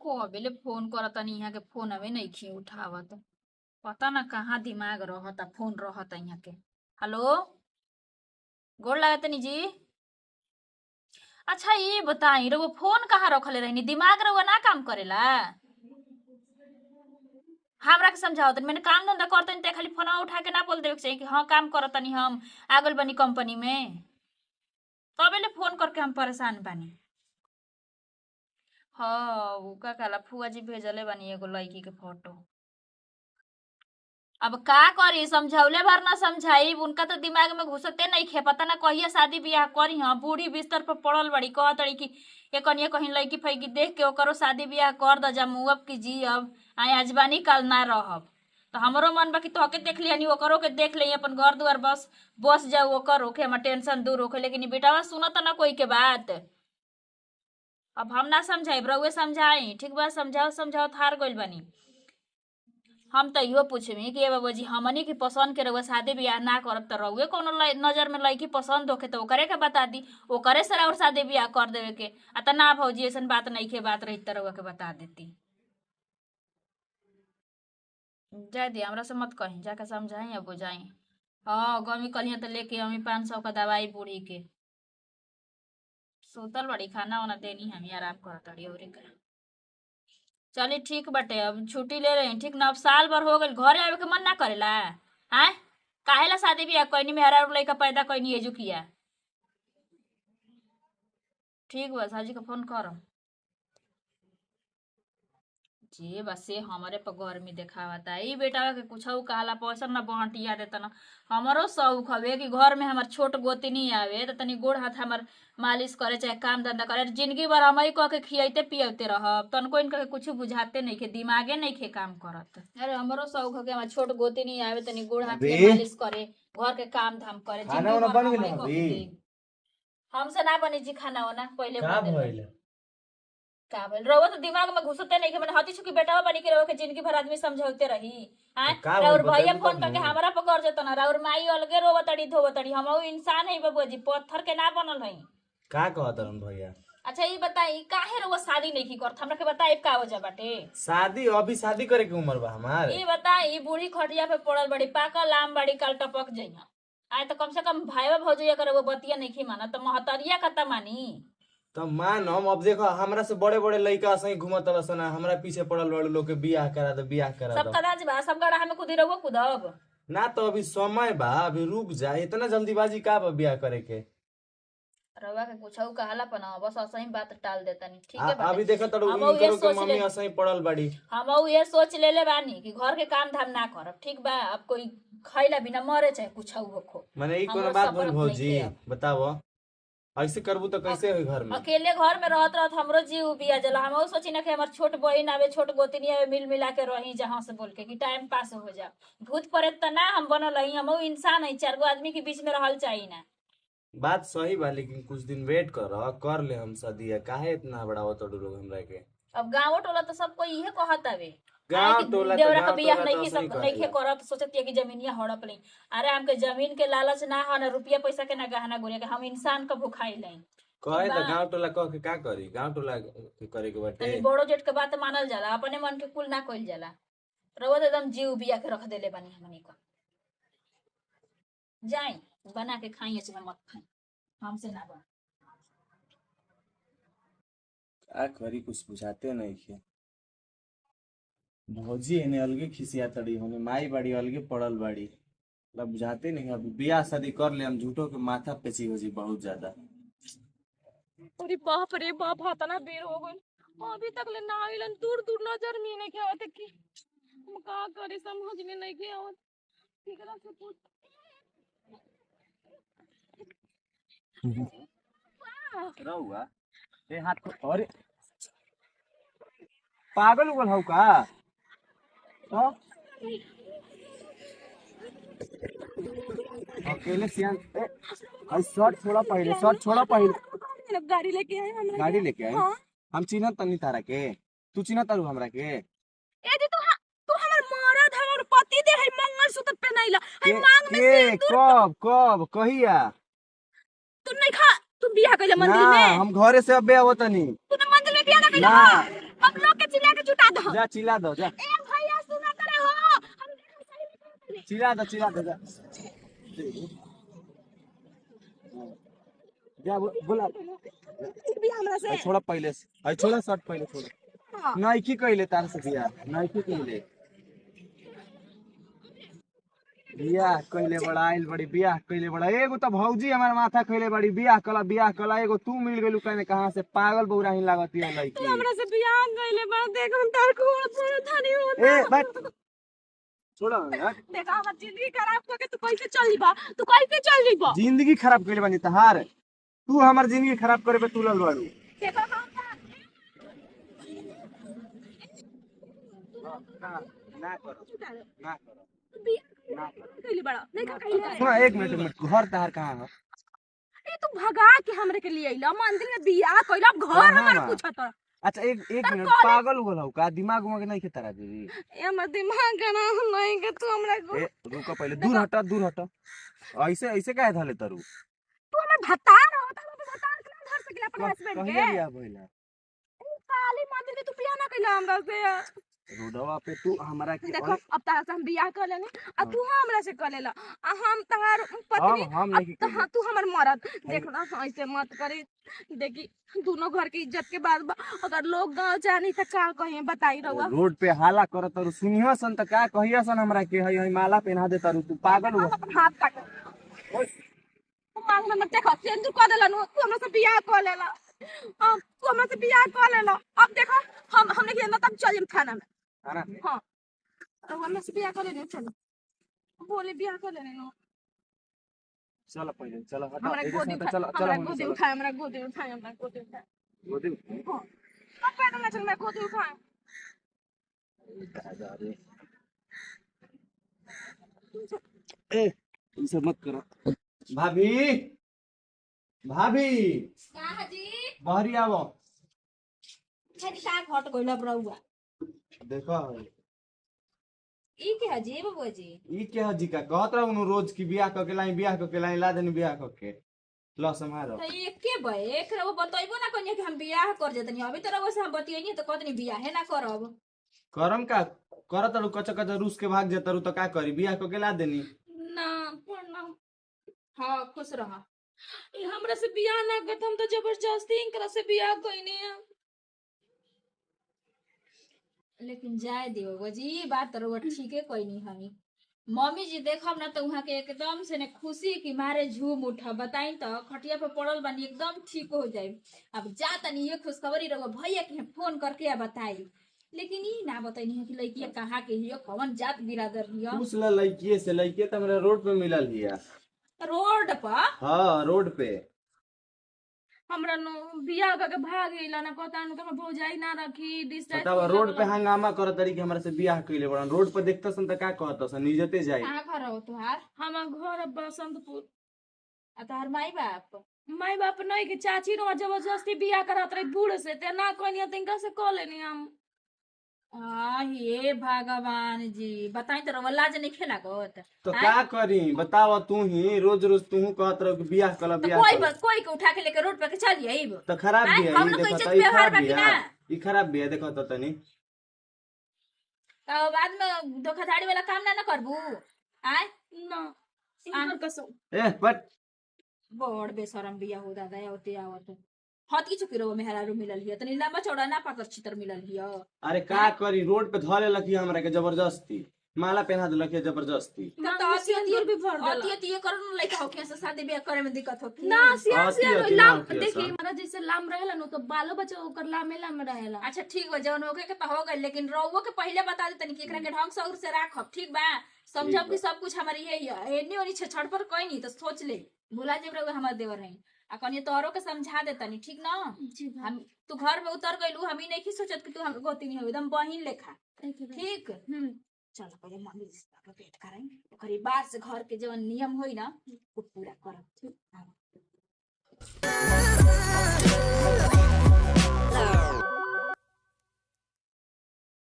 कबेले phone करतनी यहाँ के फोन अबे नहीं खी उठावत। पता ना कहाँ दिमाग रहता फोन रहता यहाँ के। हेलो, गोड़ लागतनी जी। अच्छा ये बताई रउआ फोन कहाँ रखले रहनी, दिमाग रउआ ना काम करेला? हमरा के समझाओ तनी, मैंने काम धंधा करतनी ते खाली फोन उठा के ना बोल देवे के चाहिए कि हाँ काम करतनी हम आगल बनी कंपनी में। तबेले फोन करके हम परेशान बानी। हाँ उ का काला फुआ जी भेजले बानी एगो लड़की के फोटो। अब का करी, समझौले भर ना समझाई, उनका तो दिमाग में घुसते नहीं खे। पता ना कहिया शादी ब्याह करी। हाँ बूढ़ी बिस्तर पर पड़ल बड़ी, कह तड़ी कि ये कहीं लड़की फैकी देख के ओकरो शादी ब्याह कर द जा, मुअब की जी अब आए आजबानी कल ना रहब। तो हमरो मन बा कि तोहके देख लिया ओकरो के देख ली, अपन घर दुआर बस बस जाऊ ओकर होके, हमार टेंशन दूर होके। लेकिन बेटावा सुनत ना कोई के बात। अब हम ना समझाई, रउए समझाई। ठीक बा, समझाओ समझाओ थार गइल बानी। हम तो इहो पूछमी कि बाबा जी हमनी की पसंद के रउआ शादी ब्याह ना करब तो रउए कोनो नजर में लड़की पसंद होके तो ओकरे के बता दी, ओकरे से और शादी ब्याह कर देवे के। आ ना भौजी ऐसन बात नहीं के, बात रही तो रउआ के बता देती। जाए दी, हमरा से मत कहीं, जाके समझाई या बुझाई। हाँ गमी कलिया तो लेके हमी 500 का दवाई बूढ़ी के। सुतल बड़ी, खाना वाना देनी हम आराम करतड़ी और का। चली ठीक बटे, अब छुट्टी ले रही ठीक ना। अब साल भर हो गई, घरे आवे के मन ना करेला। आय काहेला शादी ब्याह कोई मेहरा लड़का पैदा कोई एजू किया। ठीक बा, साजी का फोन करम। जे बसे हमारे पर गर्मी देखावता ई बेटा के कुछ कहला पैसा ना बहटिया देता ना। हमारो शौक हवे कि घर में हमार छोट गोतनी आवे तो तनी गोड़ हाथ हमार मालिश करे चाहे काम धंधा करे। जिंदगी भर हम ही कह के खियाते पियाते रहब, तनको इनका के कुछ बुझाते नहीं खे, दिमागे नहीं खे काम करत। अरे हमारो शौक है कि हमार छोट गोतनी आवे तनी गोड़ हाथ के मालिश करे, घर के काम धाम करे। जिंदगी भर हम ही कह के हमसे ना बनी जी खाना वाना पहले का बोल रहो तो दिमाग में घुसते नहीं के। मैंने हती छुकी बेटा बनी के रहो के जिंदगी भर आदमी समझौते रही। और भैया फोन करके हमारा पकड़ जता ना, और माई अलगे रोवतड़ी धोवतड़ी। हम इंसान है बाबू जी, पत्थर के ना बनल है। का कहत रहन भैया? अच्छा ये बताई काहे रउआ शादी नहीं की करत, हमरा के बताई का वजह बाटे। शादी अभी शादी करे के उम्र बा हमार। ये बताई बूढ़ी खटिया पे पड़ल बड़ी, पाकल आम बड़ी, कल टपक जइहा। आए तो कम से कम भाईवा भौजैया करे वो बतिया नहीं की माना, तो महतरिया कता मानी। तो मान हम अब देखो हमरा से बड़े बड़े लड़का सही घूमत रसन, हमरा पीछे पड़ल बड़े लोग के बियाह करा दो बियाह करा सब दो। कदाच बा, सब गड़ा में कुदी रहो कुदब ना तो अभी समय बा, अभी रुक जा, इतना जल्दीबाजी का बा बियाह करे के? रवा के कुछ कहला पर ना बस असही बात टाल देतानी। ठीक है अभी देखो तो हम इनकरो ये के सोच मम्मी ले, असही पड़ल बड़ी। हम ये सोच लेले बानी कि घर के काम धाम ना करब। ठीक बा, अब कोई खैला बिना मरे चाहे कुछ होखो। माने ई कोनो हमरो बात सफर भइल नहीं भौजी? के अब। बताओ ऐसे करबू तो कैसे होई घर में? अकेले घर में रहत रहत हमरो जीव बिया जला। हम सोची ना कि हमार छोट बहिन आवे, छोट गोतनी आवे, मिल मिला के रही जहां से बोल के कि टाइम पास हो जा। भूत प्रेत त ना हम बनल रही, हम इंसान है, 4 गो आदमी के बीच में रहल चाहिए ना। बात सही बा, लेकिन कुछ दिन वेट कर ले हम शादी। काहे इतना बड़ावत तो लोग हमरा के? अब गाँव टोला तो सब कोई इहे कहत हवे गाँव टोला तो देवरा का गाँव बियाह टोला नहीं तो की सही सब नहीं कहेला। करत, सोचतिया कि जमीनिया हड़प ले। अरे हमके जमीन के लालच ना हो, ना रुपया पैसा के, ना गहना गुड़िया के। हम इंसान का भुखाई ले। कहे तो गाँव टोला कह के का करी? गाँव टोला के करे के बाटे। तनी बड़ो जेठ के बात मानल जाला, अपने मन के कुल ना कइल जाला। रउआ एकदम जीव बिया के रख देले बानी हमनी का। जाई बना के खाई, ऐसे मत खाई, हमसे ना बन। का करी कुछ बुझाते नहीं के। भौजी एने अलगे खिसिया तड़ी, होने माई बाड़ी अलगे पड़ल बाड़ी। मतलब बुझाते नहीं। अभी बियाह शादी कर ले हम, झूठो के माथा पेची हो जी बहुत ज्यादा। अरे बाप रे बाप, हाथना बेर हो गइल। अभी तक ले ना आइलन, दूर दूर नजर में नहीं के आवत कि हम का करे, समझ में नहीं के आवत। केकरा से पूछ। रहुआ ए हाथ को अरे पागल उगल हौ का? तो अकेले सियान ए आई शर्ट छोड़ा पहले, शर्ट छोड़ा पहले। गाड़ी लेके आए हमरा। गाड़ी लेके आए? हाँ। हम चिन्हत तनी तारा के, तू चिन्हत तारू हमरा के? ए जी तू हमर मरद हमर पति दे है, मंगलसूत्र पहनाइला है, के मांग में के सिंदूर। कब कब कहिया? तू नहीं खा, तू बियाह कइला मंदिर ना में? हम घरे से अबे आवतनी। तू ना मंदिर में बियाह ना कइला? ना हम लोग के चिल्ला के जुटा दो। जा चिल्ला दो जा, ए भैया सुना करे हो, हम देखो सही में चिल्ला दो जा जा बोला। भी हमरा से छोड़ा पहले से, छोड़ा शर्ट पहले छोड़ा। नाइकी कहले तार से बिया, नाइकी कहले बियाह कहले बड़ा, आइल बड़ी बियाह कहले बड़ा। एगो तो भौजी हमारे माथा कहले बड़ी बियाह कला, एगो तू मिल गेलू कने कहां से, पागल बौरा ही लागत है लड़की। हमरा से बियाह कइले बा, देख हम तार को थोड़ा धनी हो। ए बट छोड़ा यार, देखा हमर जिंदगी खराब करके तू कैसे चल जीबा, तू कैसे चल जीबा। जिंदगी खराब कहले बानी तहार, तू हमार जिंदगी खराब करे पे तुलल बाड़ू। देखा हम ना करो ना करो बियाह कइले बड़ा, देखा कइले। सुना एक मिनट, घर तहार कहां है? ए तू भगा के हमरे के लिए आइला, मंदिर में बियाह कइला, अब घर हमारा पूछत रहा। अच्छा एक मिनट, पागल हो गलौ का? दिमाग में नहीं खेतरा दीदी, ए हमर दिमाग के ना नहीं के तू हमरा को। ए रुको पहले, दूर हटा। ऐसे काहे धले तरू? तू हमर भत्ता होता, तो भत्ता के ना धर सकेला अपन हस्बैंड के। कहिया बियाह भइला? काली मंदिर में तू बियाह ना कइला हमरा से। रोडवा पे तू हमरा के देखो अब तारा से हम बियाह कर लेने, आ तू हमरा से कर लेला, आ हम तहार पत्नी, हम नहीं अब तू हमर मरद। देख ना ऐसे मत करी, देखी दोनों घर की इज्जत के बात बा, अगर लोग गांव जानी त का कहे बताई रहुआ। रोड पे हाला करत तरू, सुनियो सन त का कहिया सन हमरा के हई माला पहना दे तरू, तू पागल हो। अपन हाथ काट मांग में मत देखो, सिंदूर कर देला नु, तू हमरा से बियाह कर लेला, तू हमरा से बियाह कर लेला। अब देखो हमने के तब चल हम थाना में। हां हां तो हमरा से बियाह कर लेने, चलो बोले बियाह कर लेने नु। चल पहले चल हटा, हमरा गोदी उठा, हमरा गोदी उठाए, हमरा गोदी उठाए, हमरा गोदी उठाए। गोदी हां अब पैदल ना चल, मैं गोदी उठाए। ए ई सब मत करो। भाभी का जी बाहरी आवो। छे का घट गइला ब्रौआ, देखो ई के हजी बबुआ जी? ई के हजी का कहत रहू रोज की बियाह क के लाई ला देनी बियाह क के लो समारो। तो एके एक रहो बतइबो ना कन्या कि हम बियाह कर देतनी, अभी तो रहो से हम बतियनी तो कहतनी बियाह ना करब। करम का करत रहू, कच रूस के भाग जतरू तो का करी, बियाह क के ला देनी ना पढ़ना। हां खुश रह। ई हमरा से बियाह ना करत, हम तो जबरदस्ती इनकरा से बियाह कइने है। लेकिन जाए दियो बजी, बात तो ठीक है कोई नहीं हमी। मम्मी जी देखब ना तो वहाँ के एकदम से ने खुशी की मारे झूम उठा, बताई तो खटिया पे पड़ल बानी एकदम ठीक हो जाए। अब जा तनी ये खुशखबरी रहो भैया के फोन करके आ बताई, लेकिन ई ना बताई है कि लड़किया कहाँ के हियो, कौन जात बिरादर हियो। पूछ ल लड़किए से, लड़किए तो हमरा रोड पे मिलल हिया। रोड पर? हाँ रोड पे। हमरा नो बियाह करके भाग गइला ना, कहता नु तो भौजाई ना रखी डिस्टेंस। बतावा रोड पे हंगामा करत तरी कि हमरा से बियाह कइले बड़न, रोड पे देखत सन त का कहत सन, इज्जते जाई। कहाँ घर हो तुहार? हमर घर बसंतपुर। आ तोहार माई बाप? माई बाप नहीं के चाची नो जबरदस्ती बियाह करत रही बूढ़ से, ते ना कहनी तिनका से कह लेनी हम। हे भगवान जी, बताई तो लाज नहीं खेला गोत तो का करी बतावा, तू ही रोज तू कहत रहो कि बियाह कला तो बियाह कला। कोई के उठा के लेके रोड पे के चलिए तो खराब भी है, हम ये लोग देखो इज्जत तो ई व्यवहार खराब भी बाकी है, ना। ई खराब भी है, देखो तो तनी तो बाद में धोखाधड़ी वाला काम ना करबू आय ना इनकर कसम। ए बट बड़ बेशरम बिया हो दादा होते आवत हत की चुकी रो मेहरा रो मिलल हिय, तनी लंबा चौड़ा ना पाकर चितर मिलल हिय। अरे का करी, रोड पे धले लखी हमरा के जबरदस्ती, माला पहना देलक है जबरदस्ती। ना तो सिंदूर भी भर देला। अति कर न लइका हो के शादी ब्याह करे में दिक्कत हो की ना सिया अति लाम ना देखी, किया हमरा जैसे लाम रहेला नो तो बालो बच्चा ओकर लाम रहेला। अच्छा ठीक बा, जवन होके के तो हो गइल, लेकिन रउओ के पहले बता दे तनी कि एकरा के ढंग से और से राखब, ठीक बा? समझब कि सब कुछ हमारी है एनी ओनी छछड़ पर कोई नहीं तो सोच ले, भुला जेब रउआ हमर देवर है आ कनी तोहरो के समझा दे तनी, ठीक ना? हम तू घर में उतर गइलू, हम ही नहीं की सोचत कि तू हम गोतिनी हो, एकदम बहिन लेखा, ठीक? चल पहले मम्मी जी से भेंट कराई, ओकरी बाद से घर के जवन नियम होई ना वो पूरा करब, ठीक?